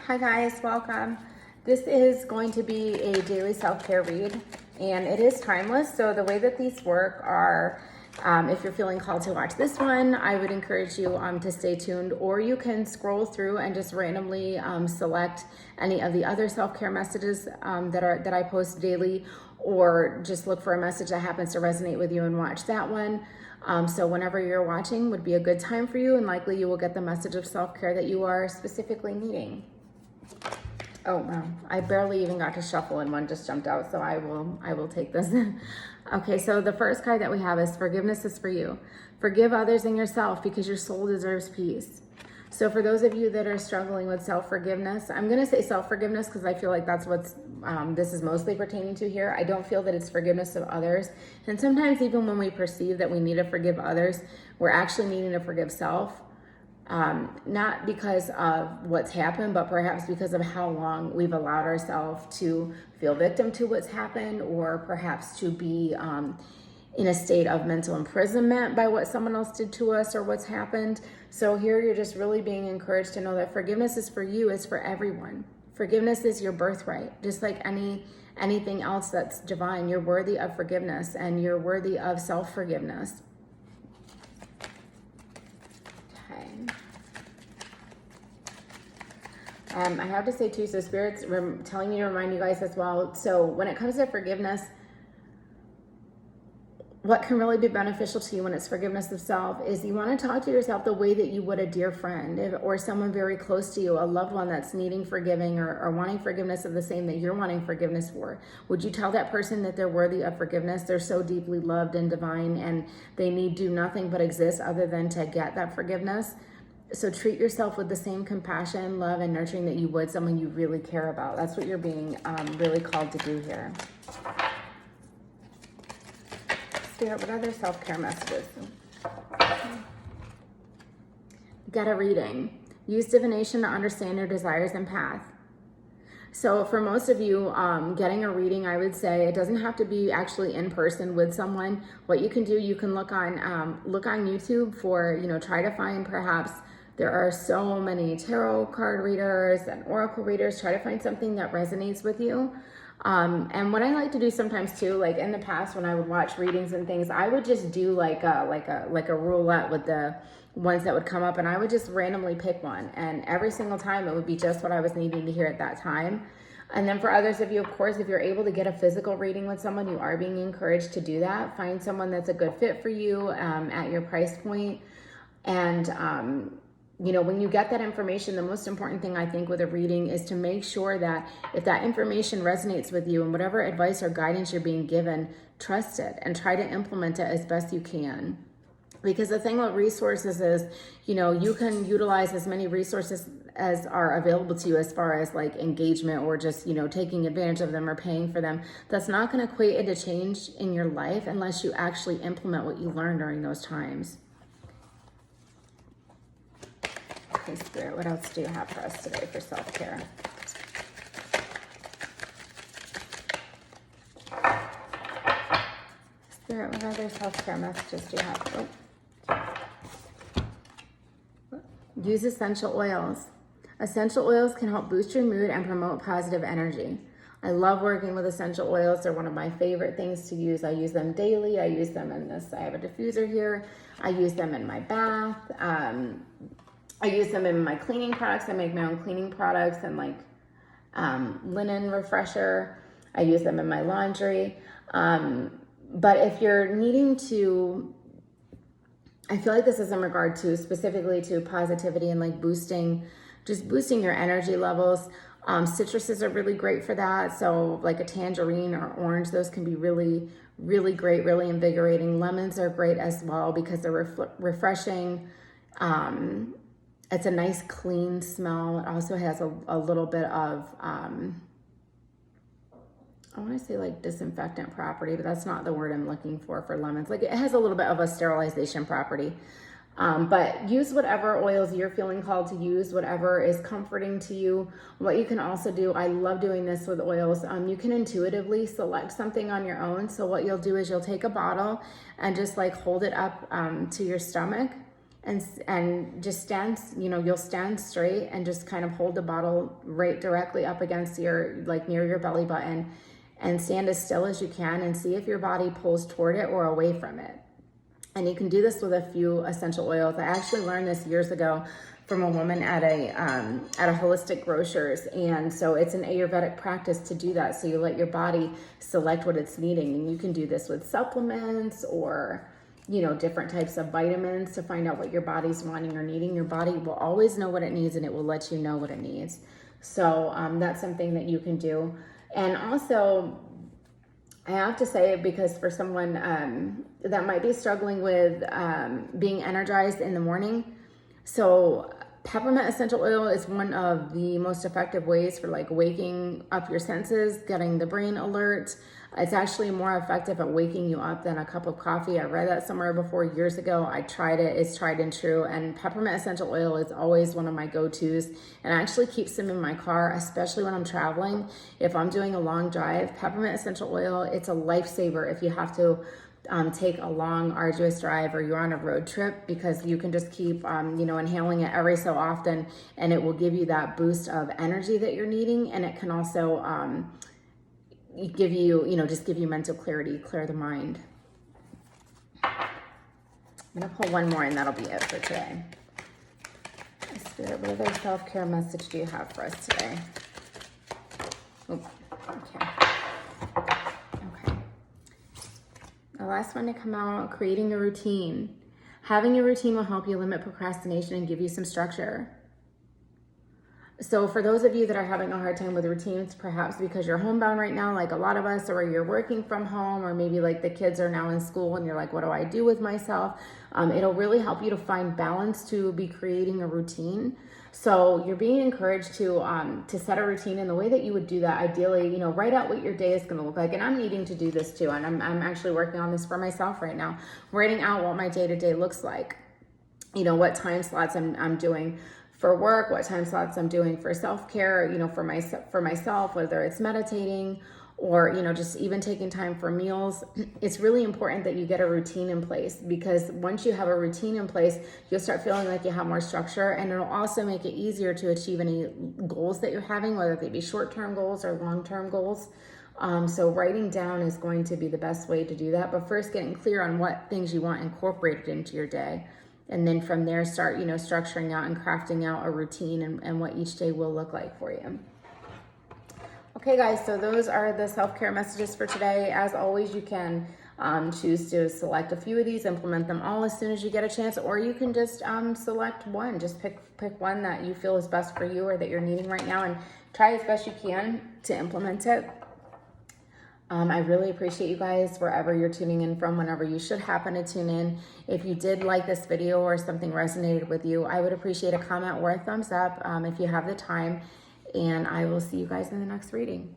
Hi guys, welcome. This is going to be a daily self-care read, and it is timeless. So the way that these work are, if you're feeling called to watch this one, I would encourage you to stay tuned, or you can scroll through and just randomly select any of the other self-care messages that I post daily, or just look for a message that happens to resonate with you and watch that one. So whenever you're watching would be a good time for you, and likely you will get the message of self-care that you are specifically needing. Oh wow, I barely even got to shuffle and one just jumped out, so I will take this. Okay, so the first card that we have is forgiveness is for you. Forgive others and yourself because your soul deserves peace. So for those of you that are struggling with self-forgiveness, I'm going to say self-forgiveness because I feel like that's what's this is mostly pertaining to here. I don't feel that it's forgiveness of others. And sometimes even when we perceive that we need to forgive others, we're actually needing to forgive self. Not because of what's happened, but perhaps because of how long we've allowed ourselves to feel victim to what's happened, or perhaps to be in a state of mental imprisonment by what someone else did to us or what's happened. So here you're just really being encouraged to know that forgiveness is for you, it's for everyone. Forgiveness is your birthright, just like anything else that's divine. You're worthy of forgiveness and you're worthy of self-forgiveness. I have to say too, so Spirit's telling me to remind you guys as well. So when it comes to forgiveness, what can really be beneficial to you when it's forgiveness of self is you want to talk to yourself the way that you would a dear friend or someone very close to you, a loved one that's needing forgiving or wanting forgiveness of the same that you're wanting forgiveness for. Would you tell that person that they're worthy of forgiveness? They're so deeply loved and divine, and they need do nothing but exist other than to get that forgiveness. So treat yourself with the same compassion, love, and nurturing that you would someone you really care about. That's what you're being really called to do here. Spirit, what other self-care messages? Get a reading. Use divination to understand your desires and path. So for most of you, getting a reading, I would say it doesn't have to be actually in person with someone. What you can do, you can look on YouTube for, try to find perhaps. There are so many tarot card readers and oracle readers. Try to find something that resonates with you. And what I like to do sometimes too, like in the past when I would watch readings and things, I would just do like a roulette with the ones that would come up, and I would just randomly pick one. And every single time it would be just what I was needing to hear at that time. And then for others of you, of course, if you're able to get a physical reading with someone, you are being encouraged to do that. Find someone that's a good fit for you at your price point. And, when you get that information, the most important thing I think with a reading is to make sure that if that information resonates with you and whatever advice or guidance you're being given, trust it and try to implement it as best you can. Because the thing with resources is, you can utilize as many resources as are available to you as far as like engagement or just, taking advantage of them or paying for them. That's not going to equate into change in your life unless you actually implement what you learned during those times. Okay, Spirit, what else do you have for us today for self-care? Spirit, what other self-care messages do you have? Use essential oils. Essential oils can help boost your mood and promote positive energy. I love working with essential oils. They're one of my favorite things to use. I use them daily. I use them in this. I have a diffuser here. I use them in my bath. I use them in my cleaning products. I make my own cleaning products and like linen refresher. I use them in my laundry. But if you're needing to, I feel like this is in regard to specifically to positivity and like boosting your energy levels. Citruses are really great for that. So like a tangerine or orange, those can be really, really great, really invigorating. Lemons are great as well because they're refreshing. It's a nice clean smell. It also has a little bit of, I want to say like disinfectant property, but that's not the word I'm looking for lemons. Like it has a little bit of a sterilization property. But use whatever oils you're feeling called to use, whatever is comforting to you. What you can also do, I love doing this with oils, you can intuitively select something on your own. So what you'll do is you'll take a bottle and just like hold it up to your stomach. and just stand, you'll stand straight and just kind of hold the bottle right directly up against your, like near your belly button, and stand as still as you can and see if your body pulls toward it or away from it. And you can do this with a few essential oils. I actually learned this years ago from a woman at a holistic grocer's. And so it's an Ayurvedic practice to do that. So you let your body select what it's needing. And you can do this with supplements or, different types of vitamins to find out what your body's wanting or needing. Your body will always know what it needs, and it will let you know what it needs. So that's something that you can do. And also, I have to say, because for someone that might be struggling with being energized in the morning, so peppermint essential oil is one of the most effective ways for like waking up your senses, getting the brain alert. It's actually more effective at waking you up than a cup of coffee. I read that somewhere before years ago. I tried it. It's tried and true. And peppermint essential oil is always one of my go-tos. And I actually keep some in my car, especially when I'm traveling. If I'm doing a long drive, peppermint essential oil, it's a lifesaver if you have to take a long, arduous drive or you're on a road trip, because you can just keep, inhaling it every so often, and it will give you that boost of energy that you're needing. And it can also give you, just give you mental clarity, clear the mind. I'm gonna pull one more and that'll be it for today. Spirit, what other self-care message do you have for us today? Oh, okay. The last one to come out, creating a routine. Having a routine will help you limit procrastination and give you some structure. So for those of you that are having a hard time with routines, perhaps because you're homebound right now, like a lot of us, or you're working from home, or maybe like the kids are now in school and you're like, what do I do with myself? It'll really help you to find balance to be creating a routine. So you're being encouraged to set a routine in the way that you would do that. Ideally, write out what your day is going to look like. And I'm needing to do this too. And I'm actually working on this for myself right now, writing out what my day-to-day looks like. What time slots I'm doing for work, what time slots I'm doing for self-care, for myself, whether it's meditating or, just even taking time for meals. It's really important that you get a routine in place, because once you have a routine in place, you'll start feeling like you have more structure, and it'll also make it easier to achieve any goals that you're having, whether they be short-term goals or long-term goals. So writing down is going to be the best way to do that. But first, getting clear on what things you want incorporated into your day. And then from there, start, structuring out and crafting out a routine and what each day will look like for you. Okay, guys, so those are the self-care messages for today. As always, you can choose to select a few of these, implement them all as soon as you get a chance, or you can just select one. Just pick one that you feel is best for you or that you're needing right now, and try as best you can to implement it. I really appreciate you guys wherever you're tuning in from, whenever you should happen to tune in. If you did like this video or something resonated with you, I would appreciate a comment or a thumbs up if you have the time. And I will see you guys in the next reading.